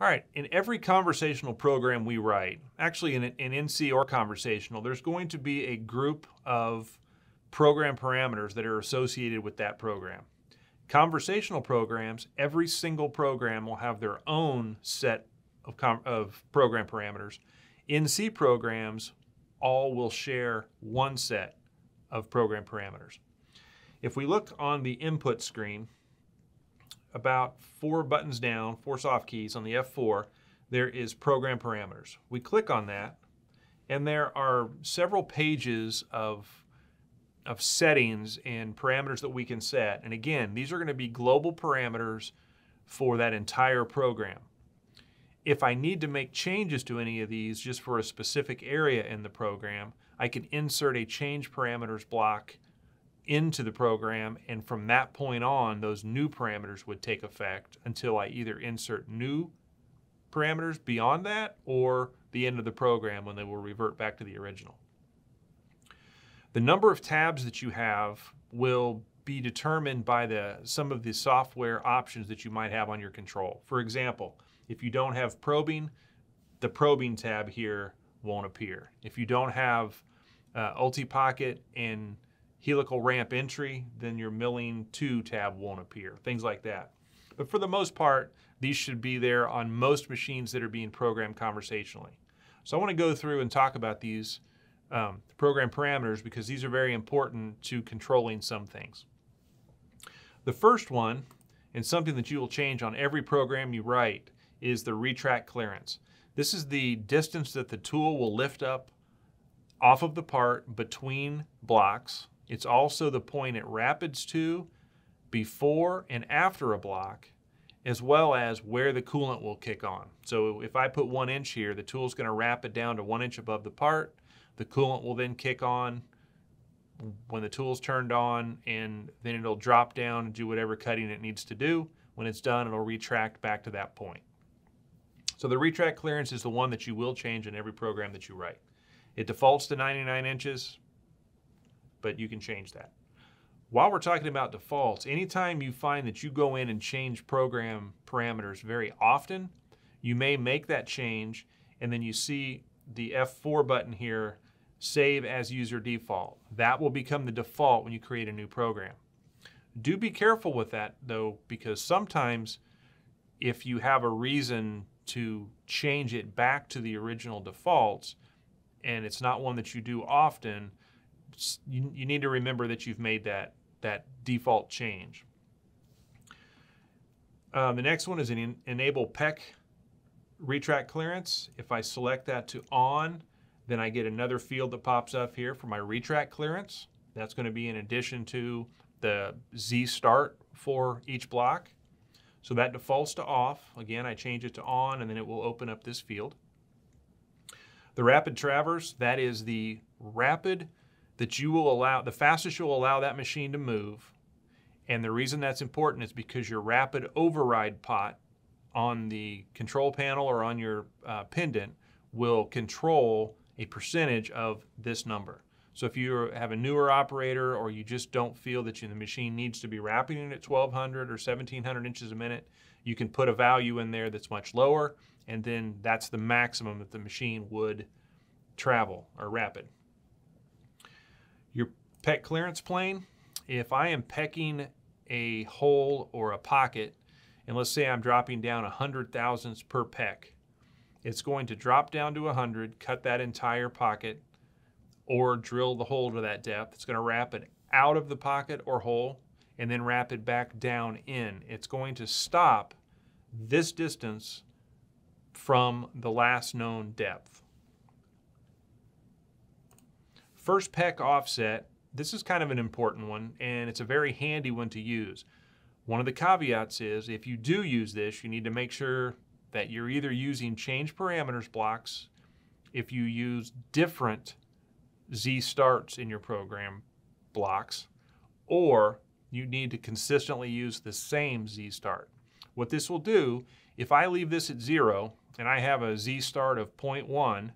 All right, in every conversational program we write, actually in NC or conversational, there's going to be a group of program parameters that are associated with that program. Conversational programs, every single program will have their own set of program parameters. NC programs all will share one set of program parameters. If we look on the input screen, about 4 buttons down, 4 soft keys on the F4, there is program parameters. We click on that, and there are several pages of settings and parameters that we can set. And again, these are going to be global parameters for that entire program. If I need to make changes to any of these just for a specific area in the program, I can insert a change parameters block into the program, and from that point on, those new parameters would take effect until I either insert new parameters beyond that or the end of the program when they will revert back to the original. The number of tabs that you have will be determined by some of the software options that you might have on your control. For example, if you don't have probing, the probing tab here won't appear. If you don't have Multipocket and helical ramp entry, then your milling 2 tab won't appear, things like that. But for the most part, these should be there on most machines that are being programmed conversationally. So I want to go through and talk about these program parameters because these are very important to controlling some things. The first one, and something that you will change on every program you write, is the retract clearance. This is the distance that the tool will lift up off of the part between blocks. It's also the point it rapids to before and after a block, as well as where the coolant will kick on. So if I put 1 inch here, the tool's going to rapid down to 1 inch above the part. The coolant will then kick on when the tool's turned on, and then it'll drop down and do whatever cutting it needs to do. When it's done, it'll retract back to that point. So the retract clearance is the one that you will change in every program that you write. It defaults to 99 inches. But you can change that. While we're talking about defaults, anytime you find that you go in and change program parameters very often, you may make that change and then you see the F4 button here, save as user default. That will become the default when you create a new program. Do be careful with that though, because sometimes if you have a reason to change it back to the original defaults and it's not one that you do often, you need to remember that you've made that default change. The next one is an enable Peck retract clearance. If I select that to on, then I get another field that pops up here for my retract clearance. That's going to be in addition to the Z start for each block. So that defaults to off. Again, I change it to on, and then it will open up this field. The rapid traverse, that is the rapid that you will allow, the fastest you'll allow that machine to move. And the reason that's important is because your rapid override pot on the control panel or on your pendant will control a percentage of this number. So if you have a newer operator or you just don't feel that the machine needs to be wrapping it at 1200 or 1700 inches a minute, you can put a value in there that's much lower, and then that's the maximum that the machine would travel or rapid. Your Peck clearance plane, if I am pecking a hole or a pocket, and let's say I'm dropping down 100 thousandths per peck, it's going to drop down to 100, cut that entire pocket, or drill the hole to that depth. It's going to rapid out of the pocket or hole, and then rapid back down in. It's going to stop this distance from the last known depth. First peck offset, this is kind of an important one, and it's a very handy one to use. One of the caveats is if you do use this, you need to make sure that you're either using change parameters blocks, if you use different Z starts in your program blocks, or you need to consistently use the same Z start. What this will do, if I leave this at 0 and I have a Z start of 0.1,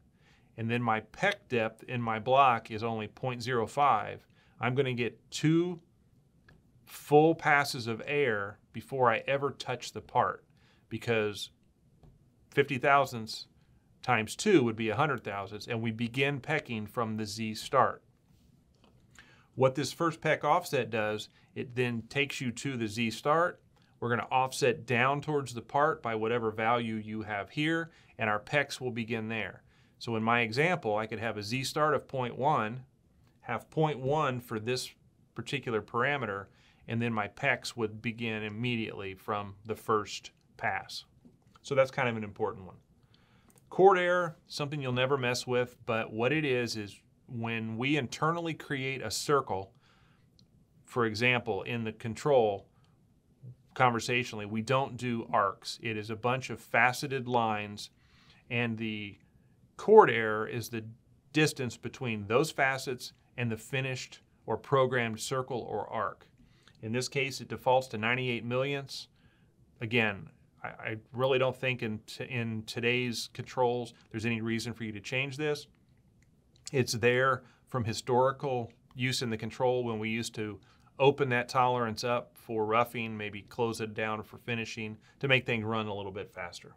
and then my peck depth in my block is only 0.05, I'm going to get 2 full passes of air before I ever touch the part, because 50 thousandths times 2 would be 100 thousandths, and we begin pecking from the Z start. What this first peck offset does, it then takes you to the Z start. We're going to offset down towards the part by whatever value you have here, and our pecks will begin there. So in my example, I could have a Z start of 0.1, have 0.1 for this particular parameter, and then my pecks would begin immediately from the first pass. So that's kind of an important one. Chord error, something you'll never mess with, but what it is when we internally create a circle, for example, in the control, conversationally, we don't do arcs. It is a bunch of faceted lines, and the chord error is the distance between those facets and the finished or programmed circle or arc. In this case, it defaults to 98 millionths. Again, I really don't think in today's controls there's any reason for you to change this. It's there from historical use in the control when we used to open that tolerance up for roughing, maybe close it down for finishing to make things run a little bit faster.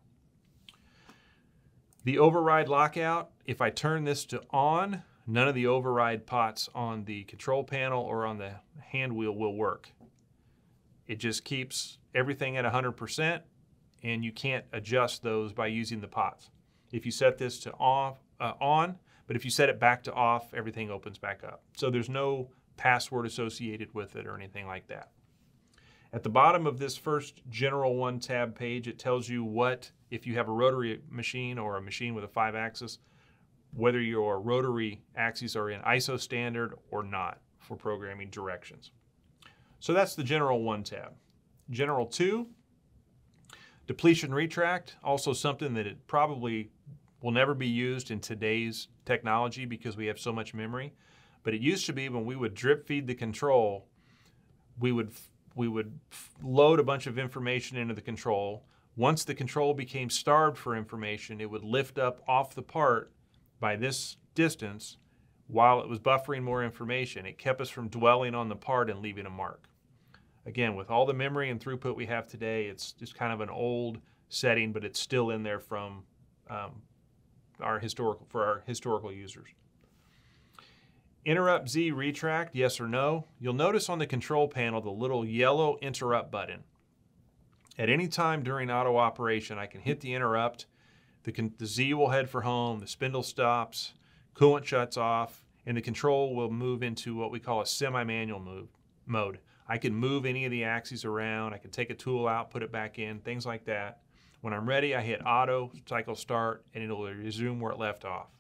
The override lockout, if I turn this to on, none of the override pots on the control panel or on the hand wheel will work. It just keeps everything at 100%, and you can't adjust those by using the pots. If you set this to on, but if you set it back to off, everything opens back up. So there's no password associated with it or anything like that. At the bottom of this first General 1 tab page, it tells you what, if you have a rotary machine or a machine with a 5-axis, whether your rotary axes are in ISO standard or not for programming directions. So that's the General 1 tab. General 2, Depletion Retract, also something that it probably will never be used in today's technology because we have so much memory. But it used to be when we would drip feed the control, we would load a bunch of information into the control. Once the control became starved for information, it would lift up off the part by this distance while it was buffering more information. It kept us from dwelling on the part and leaving a mark. Again, with all the memory and throughput we have today, it's just kind of an old setting, but it's still in there from our historical users. Interrupt Z retract, yes or no? You'll notice on the control panel the little yellow interrupt button. At any time during auto operation, I can hit the interrupt, the Z will head for home, the spindle stops, coolant shuts off, and the control will move into what we call a semi-manual mode. I can move any of the axes around, I can take a tool out, put it back in, things like that. When I'm ready, I hit auto, cycle start, and it'll resume where it left off.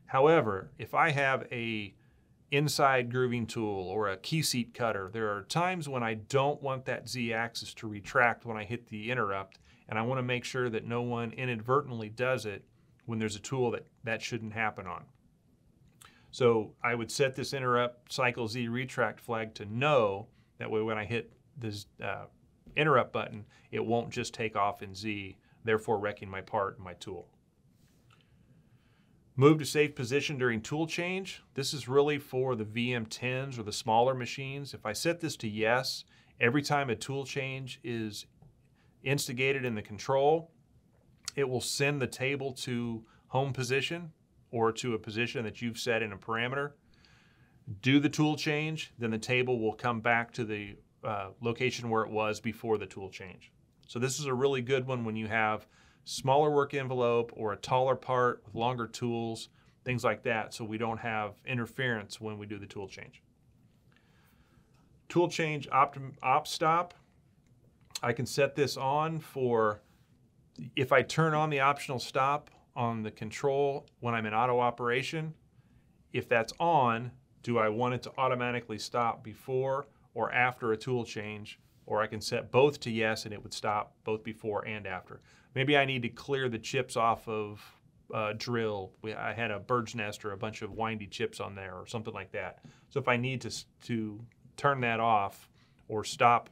However, if I have a inside grooving tool or a key seat cutter, there are times when I don't want that Z axis to retract when I hit the interrupt, and I want to make sure that no one inadvertently does it when there's a tool that shouldn't happen on. So I would set this interrupt cycle Z retract flag to no. That way when I hit this interrupt button, it won't just take off in Z, therefore wrecking my part and my tool. Move to safe position during tool change. This is really for the VM10s or the smaller machines. If I set this to yes, every time a tool change is instigated in the control, it will send the table to home position or to a position that you've set in a parameter. Do the tool change, then the table will come back to the location where it was before the tool change. So this is a really good one when you have smaller work envelope or a taller part with longer tools, things like that, so we don't have interference when we do the tool change. Tool change op stop. I can set this on for, if I turn on the optional stop on the control when I'm in auto operation, if that's on, do I want it to automatically stop before or after a tool change? Or I can set both to yes and it would stop both before and after. Maybe I need to clear the chips off of drill. I had a bird's nest or a bunch of windy chips on there or something like that. So if I need to turn that off or stop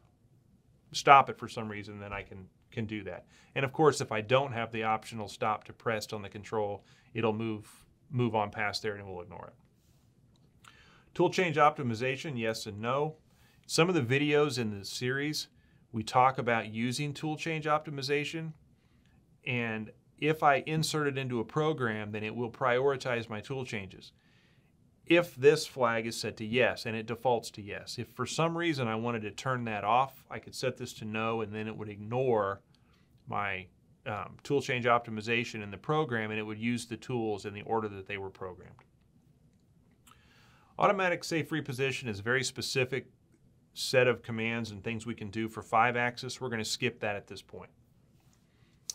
it for some reason, then I can do that. And of course, if I don't have the optional stop to pressed on the control, it'll move on past there and we'll ignore it. Tool change optimization, yes and no. Some of the videos in the series, we talk about using tool change optimization, and if I insert it into a program, then it will prioritize my tool changes. If this flag is set to yes, and it defaults to yes. If for some reason I wanted to turn that off, I could set this to no, and then it would ignore my tool change optimization in the program, and it would use the tools in the order that they were programmed. Automatic safe reposition is a very specific set of commands and things we can do for 5-axis. We're going to skip that at this point.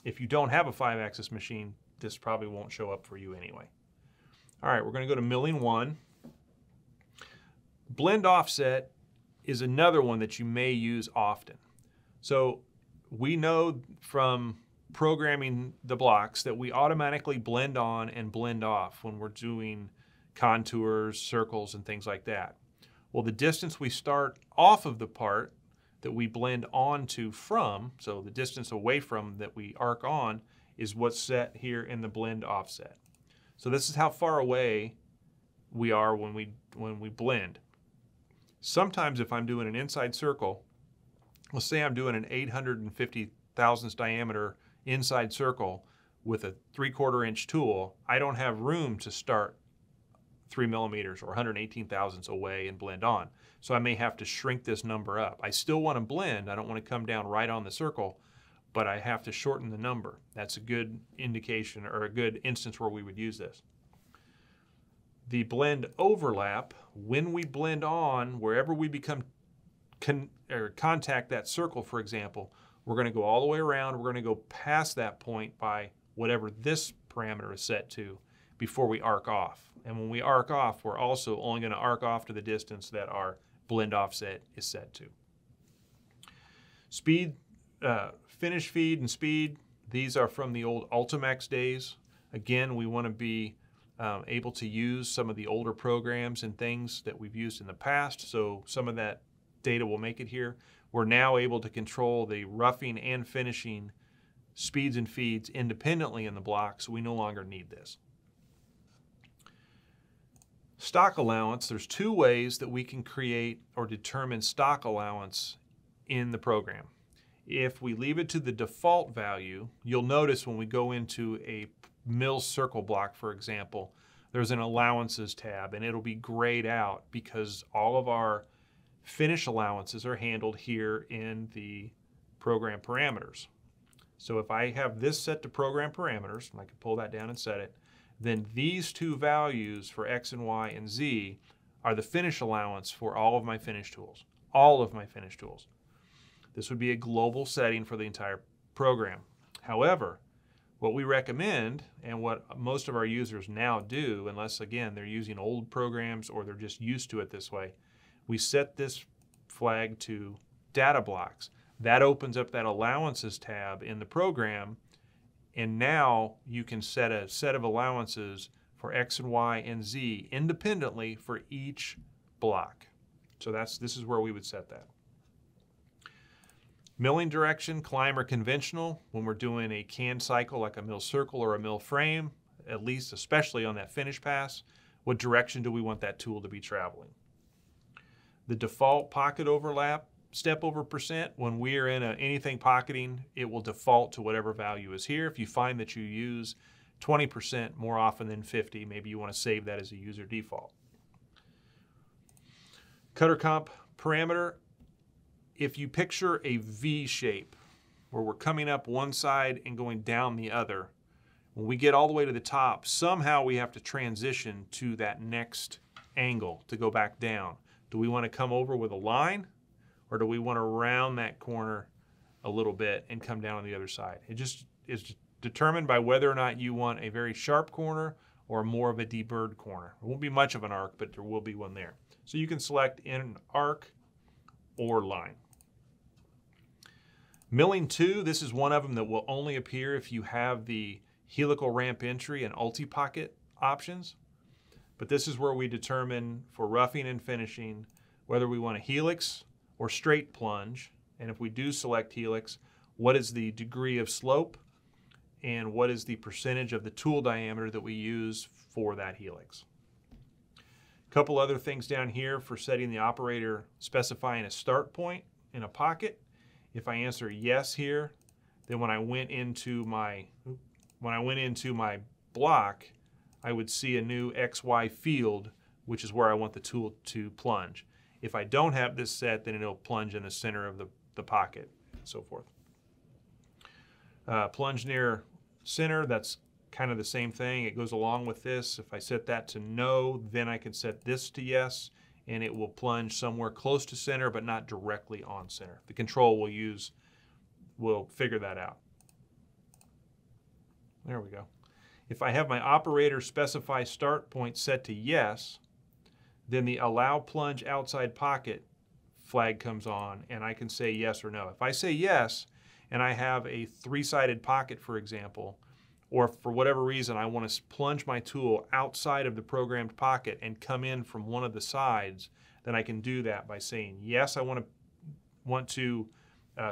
If you don't have a 5-axis machine, this probably won't show up for you anyway. All right, we're going to go to milling 1. Blend offset is another one that you may use often. So we know from programming the blocks that we automatically blend on and blend off when we're doing contours, circles, and things like that. Well, the distance we start off of the part that we blend onto from, so the distance away from that we arc on, is what's set here in the blend offset. So this is how far away we are when we blend. Sometimes if I'm doing an inside circle, let's say I'm doing an 850 thousandths diameter inside circle with a 3/4 inch tool, I don't have room to start 3 millimeters or 118 thousandths away and blend on. So I may have to shrink this number up. I still want to blend. I don't want to come down right on the circle, but I have to shorten the number. That's a good indication or a good instance where we would use this. The blend overlap, when we blend on, wherever we become contact that circle, for example, we're going to go all the way around. We're going to go past that point by whatever this parameter is set to before we arc off. And when we arc off, we're also only going to arc off to the distance that our blend offset is set to. Speed, finish feed and speed, these are from the old Ultimax days. Again, we want to be able to use some of the older programs and things that we've used in the past, so some of that data will make it here. We're now able to control the roughing and finishing speeds and feeds independently in the block, so we no longer need this. Stock allowance, there's 2 ways that we can create or determine stock allowance in the program. If we leave it to the default value, you'll notice when we go into a mill circle block, for example, there's an allowances tab, and it'll be grayed out because all of our finish allowances are handled here in the program parameters. So if I have this set to program parameters, and I can pull that down and set it, then these 2 values for X and Y and Z are the finish allowance for all of my finish tools. All of my finish tools. This would be a global setting for the entire program. However, what we recommend, and what most of our users now do, unless again they're using old programs or they're just used to it this way, we set this flag to data blocks. That opens up that allowances tab in the program, and now you can set a set of allowances for X and Y and Z independently for each block. So this is where we would set that. Milling direction, climb or conventional, when we're doing a can cycle like a mill circle or a mill frame, at least especially on that finish pass, what direction do we want that tool to be traveling? The default pocket overlap, step over percent, when we are in anything pocketing, it will default to whatever value is here. If you find that you use 20% more often than 50, maybe you want to save that as a user default. Cutter comp parameter, if you picture a V shape where we're coming up one side and going down the other, when we get all the way to the top, somehow we have to transition to that next angle to go back down. Do we want to come over with a line, or do we want to round that corner a little bit and come down on the other side? It just is determined by whether or not you want a very sharp corner or more of a deburred corner. It won't be much of an arc, but there will be one there. So you can select in arc or line. Milling 2, this is one of them that will only appear if you have the helical ramp entry and ulti-pocket options. But this is where we determine for roughing and finishing whether we want a helix or straight plunge. And if we do select helix, what is the degree of slope and what is the percentage of the tool diameter that we use for that helix. A couple other things down here for setting the operator, specifying a start point in a pocket. If I answer yes here, then when I went into my when I went into my block, I would see a new XY field, which is where I want the tool to plunge. If I don't have this set, then it'll plunge in the center of the pocket, and so forth. Plunge near center, that's kind of the same thing. It goes along with this. If I set that to no, then I can set this to yes, and it will plunge somewhere close to center, but not directly on center. The control we'll use will figure that out. There we go. If I have my operator specify start point set to yes, then the allow plunge outside pocket flag comes on, and I can say yes or no. If I say yes, and I have a three-sided pocket, for example, or for whatever reason I want to plunge my tool outside of the programmed pocket and come in from one of the sides, then I can do that by saying yes, I want to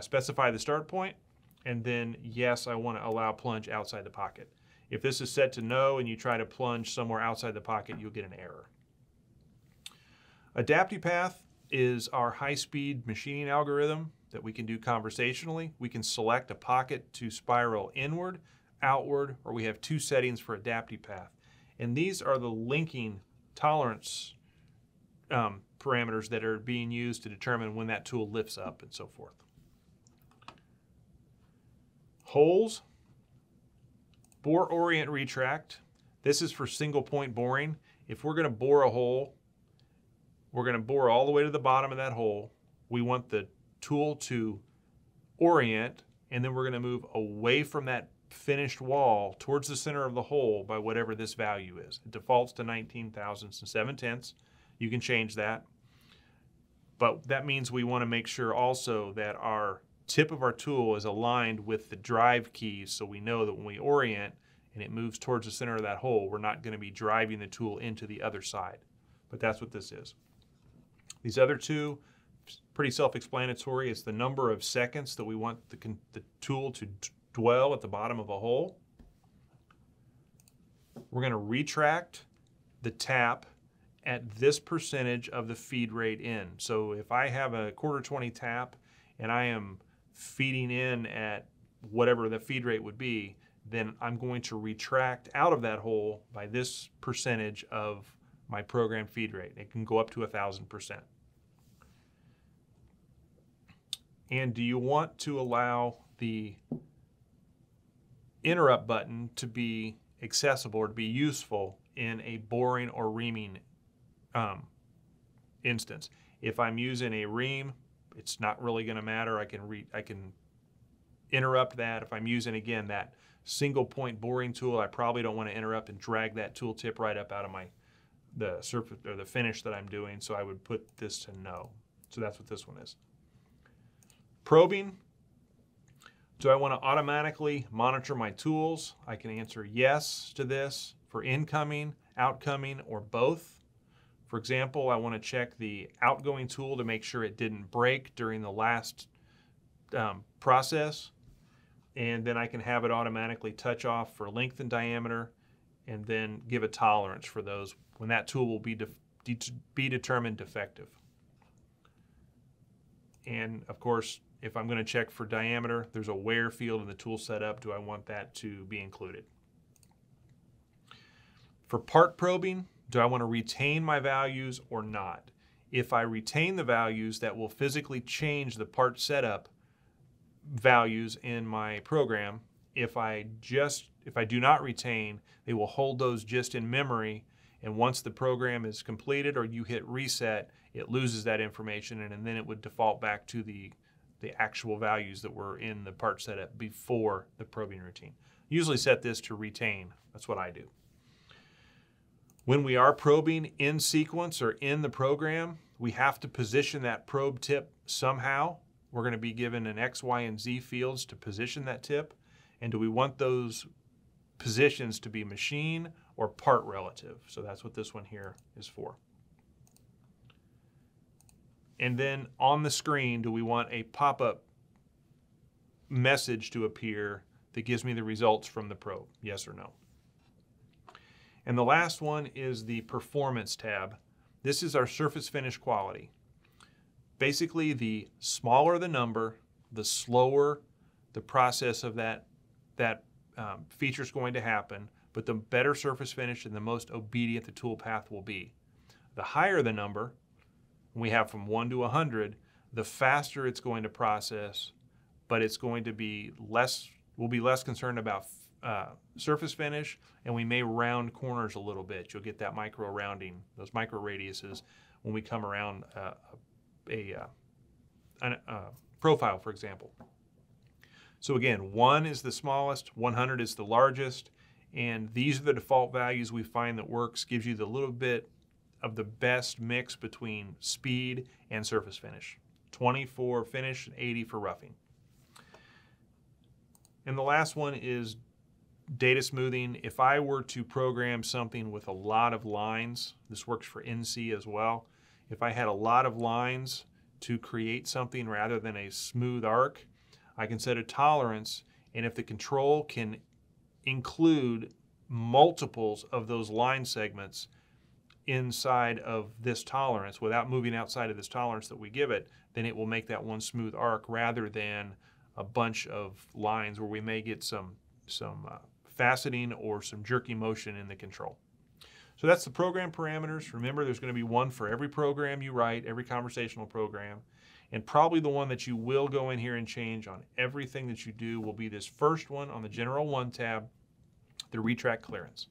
specify the start point, and then yes, I want to allow plunge outside the pocket. If this is set to no and you try to plunge somewhere outside the pocket, you'll get an error. Adaptipath is our high-speed machining algorithm that we can do conversationally. We can select a pocket to spiral inward, outward, or we have two settings for Adaptipath. And these are the linking tolerance parameters that are being used to determine when that tool lifts up and so forth. Holes, bore, orient, retract. This is for single point boring. If we're going to bore a hole, we're going to bore all the way to the bottom of that hole. We want the tool to orient, and then we're going to move away from that finished wall towards the center of the hole by whatever this value is. It defaults to 19 thousandths and 7/10. You can change that. But that means we want to make sure also that our tip of our tool is aligned with the drive keys, so we know that when we orient and it moves towards the center of that hole, we're not going to be driving the tool into the other side. But that's what this is. These other two, pretty self-explanatory. It's the number of seconds that we want the tool to dwell at the bottom of a hole. We're going to retract the tap at this percentage of the feed rate in. So if I have a 1/4-20 tap and I am feeding in at whatever the feed rate would be, then I'm going to retract out of that hole by this percentage of my program feed rate. It can go up to 1,000%. And do you want to allow the interrupt button to be accessible or to be useful in a boring or reaming instance? If I'm using a ream, it's not really going to matter. I can interrupt that. If I'm using, again, that single point boring tool, I probably don't want to interrupt and drag that tool tip right up out of the surface or the finish that I'm doing, so I would put this to no. So that's what this one is. Probing. Do I want to automatically monitor my tools? I can answer yes to this for incoming, outcoming, or both. For example, I want to check the outgoing tool to make sure it didn't break during the last process. And then I can have it automatically touch off for length and diameter, and then give a tolerance for those when that tool will be determined defective. And of course, if I'm going to check for diameter, there's a where field in the tool setup. Do I want that to be included? For part probing, do I want to retain my values or not? If I retain the values, that will physically change the part setup values in my program. If I do not retain, they will hold those just in memory, and once the program is completed or you hit reset, it loses that information, and then it would default back to the actual values that were in the part setup before the probing routine. Usually set this to retain. That's what I do. When we are probing in sequence or in the program, we have to position that probe tip somehow. We're going to be given an X, Y, and Z fields to position that tip. And do we want those positions to be machine or part relative? So that's what this one here is for. And then on the screen, do we want a pop-up message to appear that gives me the results from the probe? Yes or no? And the last one is the Performance tab. This is our surface finish quality. Basically, the smaller the number, the slower the process of that feature is going to happen, but the better surface finish and the most obedient the toolpath will be. The higher the number, we have from 1 to 100, the faster it's going to process, but it's going to be less, we'll be less concerned about surface finish, and we may round corners a little bit. You'll get that micro rounding, those micro radiuses when we come around a profile, for example. So again, 1 is the smallest, 100 is the largest, and these are the default values we find that works, gives you the little bit of the best mix between speed and surface finish. 20 for finish and 80 for roughing. And the last one is data smoothing. If I were to program something with a lot of lines, this works for NC as well. If I had a lot of lines to create something rather than a smooth arc, I can set a tolerance, and if the control can include multiples of those line segments inside of this tolerance without moving outside of this tolerance that we give it, then it will make that one smooth arc rather than a bunch of lines where we may get some faceting or some jerky motion in the control. So that's the program parameters. Remember, there's going to be one for every program you write, every conversational program, and probably the one that you will go in here and change on everything that you do will be this first one on the General 1 tab, the Retract clearance.